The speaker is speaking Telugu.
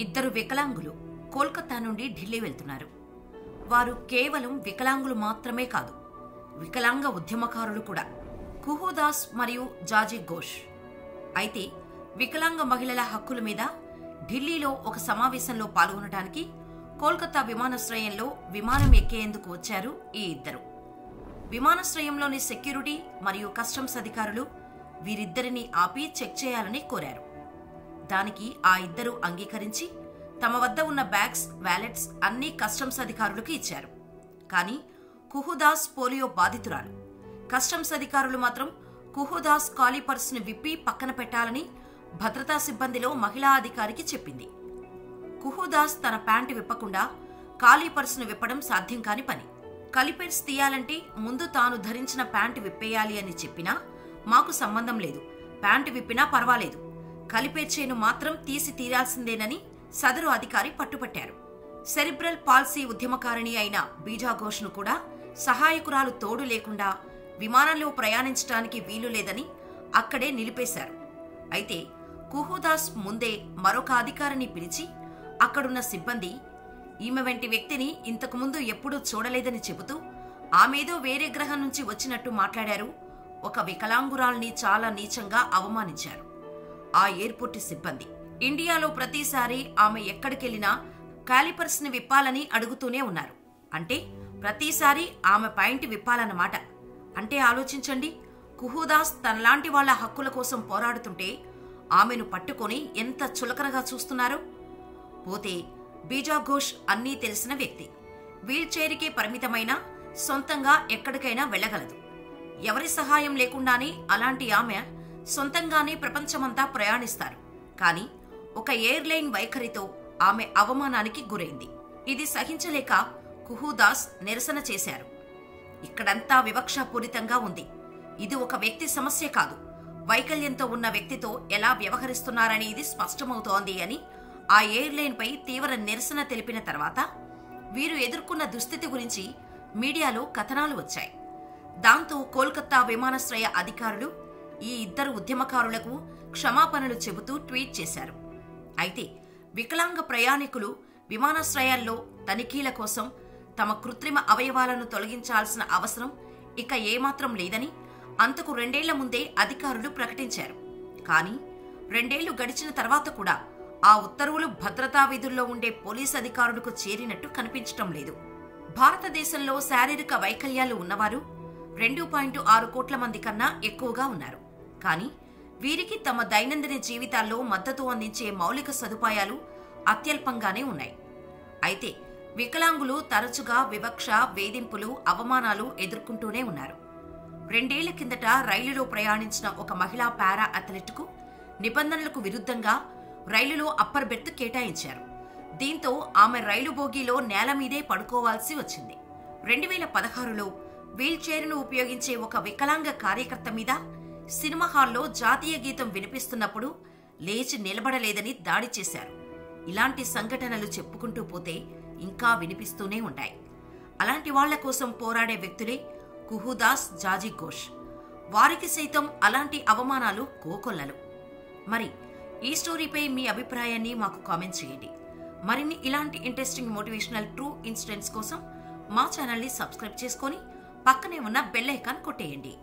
ఇద్దరు వికలాంగులు కోల్కతా నుండి ఢిల్లీ వెళ్తున్నారు. వారు కేవలం వికలాంగులు మాత్రమే కాదు, వికలాంగ ఉద్యమకారులు కూడా. కుహూదాస్ మరియు జాజీ ఘోష్. అయితే వికలాంగ మహిళల హక్కుల మీద ఢిల్లీలో ఒక సమావేశంలో పాల్గొనడానికి కోల్కతా విమానాశ్రయంలో విమానం ఎక్కేందుకు వచ్చారు ఈ ఇద్దరు. విమానాశ్రయంలోని సెక్యూరిటీ మరియు కస్టమ్స్ అధికారులు వీరిద్దరిని ఆపి చెక్ చేయాలని కోరారు. దానికి ఆ ఇద్దరు అంగీకరించి తమ వద్ద ఉన్న బ్యాగ్స్, వ్యాలెట్స్ అన్నీ కస్టమ్స్ అధికారులకు ఇచ్చారు. కానీ కుహూదాస్ పోలియో బాధితురాలు. కస్టమ్స్ అధికారులు మాత్రం కుహూదాస్ ఖాళీ పర్సును విప్పి పక్కన పెట్టాలని భద్రతా సిబ్బందిలో మహిళా అధికారికి చెప్పింది. కుహూదాస్ తన ప్యాంటు విప్పకుండా ఖాళీ పర్సును విప్పడం సాధ్యం కాని పని. కలిపెట్స్ తీయాలంటే ముందు తాను ధరించిన ప్యాంటు విప్పేయాలి అని చెప్పినా మాకు సంబంధం లేదు, ప్యాంటు విప్పినా పర్వాలేదు, కలిపేర్చేను మాత్రం తీసి తీరాల్సిందేనని సదరు అధికారి పట్టుపట్టారు. సెరిబ్రల్ పాల్సీ ఉద్యమకారిణి అయిన బీజా ఘోష్ను కూడా సహాయకురాలు తోడు లేకుండా విమానంలో ప్రయాణించడానికి వీలు లేదని అక్కడే నిలిపేశారు. అయితే కుహూదాస్ ముందే మరొక అధికారిని పిలిచి అక్కడున్న సిబ్బంది ఈమె వంటి వ్యక్తిని ఇంతకుముందు ఎప్పుడూ చూడలేదని చెబుతూ ఆమెదో వేరే గ్రహం నుంచి వచ్చినట్టు మాట్లాడారు. ఒక వికలాంగురాల్ని చాలా నీచంగా అవమానించారు ఆ ఎయిర్పోర్ట్ సిబ్బంది. ఇండియాలో ప్రతిసారి ఆమె ఎక్కడికెళ్లినా కాలిపర్స్ ని విప్పాలని అడుగుతూనే ఉన్నారు. అంటే ప్రతిసారి ఆమె పాయింట్ విప్పాలన్నమాట. అంటే ఆలోచించండి, కుహూదాస్ తనలాంటి వాళ్ల హక్కుల కోసం పోరాడుతుంటే ఆమెను పట్టుకొని ఎంత చులకనగా చూస్తున్నారో. పోతే బీజా ఘోష్ అన్నీ తెలిసిన వ్యక్తి. వీల్ చైర్కే పరిమితమైన సొంతంగా ఎక్కడికైనా వెళ్లగలదు. ఎవరి సహాయం లేకుండానే అలాంటి ఆమె సొంతంగానే ప్రపంచమంతా ప్రయాణిస్తారు. కానీ ఒక ఎయిర్లైన్ వైఖరితో ఆమె అవమానానికి గురైంది. ఇది సహించలేక కుహూదాస్ నిరసన చేశారు. ఇక్కడంతా వివక్షాపూరితంగా ఉంది. ఇది ఒక వ్యక్తి సమస్య కాదు, వైకల్యంతో ఉన్న వ్యక్తితో ఎలా వ్యవహరిస్తున్నారని ఇది స్పష్టమవుతోంది అని ఆ ఎయిర్లైన్పై తీవ్ర నిరసన తెలిపిన తర్వాత వీరు ఎదుర్కొన్న దుస్థితి గురించి మీడియాలో కథనాలు వచ్చాయి. దాంతో కోల్కతా విమానాశ్రయ అధికారులు ఈ ఇద్దరు ఉద్యమకారులకు క్షమాపణలు చెబుతూ ట్వీట్ చేశారు. అయితే వికలాంగ ప్రయాణికులు విమానాశ్రయాల్లో తనిఖీల కోసం తమ కృత్రిమ అవయవాలను తొలగించాల్సిన అవసరం ఇక ఏమాత్రం లేదని అంతకు 2 ఏళ్ల ముందే అధికారులు ప్రకటించారు. కానీ 2 ఏళ్లు గడిచిన తర్వాత కూడా ఆ ఉత్తర్వులు భద్రతా విధుల్లో ఉండే పోలీస్ అధికారులకు చేరినట్టు కనిపించటం లేదు. భారతదేశంలో శారీరక వైకల్యాలు ఉన్నవారు 2.6 కోట్ల మంది కన్నా ఎక్కువగా ఉన్నారు. కానీ వీరికి తమ దైనందిన జీవితాల్లో మద్దతు అందించే మౌలిక సదుపాయాలు అత్యల్పంగానే ఉన్నాయి. అయితే వికలాంగులు తరచుగా వివక్ష, వేధింపులు, అవమానాలు ఎదుర్కొంటూనే ఉన్నారు. 2 ఏళ్ల కిందట రైలులో ప్రయాణించిన ఒక మహిళా పారా అథ్లెట్కు నిబంధనలకు విరుద్ధంగా రైలులో అప్పర్ బెర్త్ కేటాయించారు. దీంతో ఆమె రైలు బోగీలో నేల మీదే పడుకోవాల్సి వచ్చింది. 2016లో వీల్ చైర్ను ఉపయోగించే ఒక వికలాంగ కార్యకర్త మీద సినిమా హాల్లో జాతీయ గీతం వినిపిస్తున్నప్పుడు లేచి నిలబడలేదని దాడి చేశారు. ఇలాంటి సంఘటనలు చెప్పుకుంటూ పోతే ఇంకా వినిపిస్తూనే ఉంటాయి. అలాంటి వాళ్ల కోసం పోరాడే వ్యక్తులే కుహూదాస్, జాజీ ఘోష్. వారికి సైతం అలాంటి అవమానాలు కోకొల్లలు. మరి ఈ స్టోరీపై మీ అభిప్రాయాన్ని మాకు కామెంట్ చేయండి. మరిన్ని ఇలాంటి ఇంట్రెస్టింగ్ మోటివేషనల్ ట్రూ ఇన్సిడెంట్స్ కోసం మా ఛానల్ని సబ్స్క్రైబ్ చేసుకొని పక్కనే ఉన్న బెల్ ఐకాన్ కొట్టేయండి.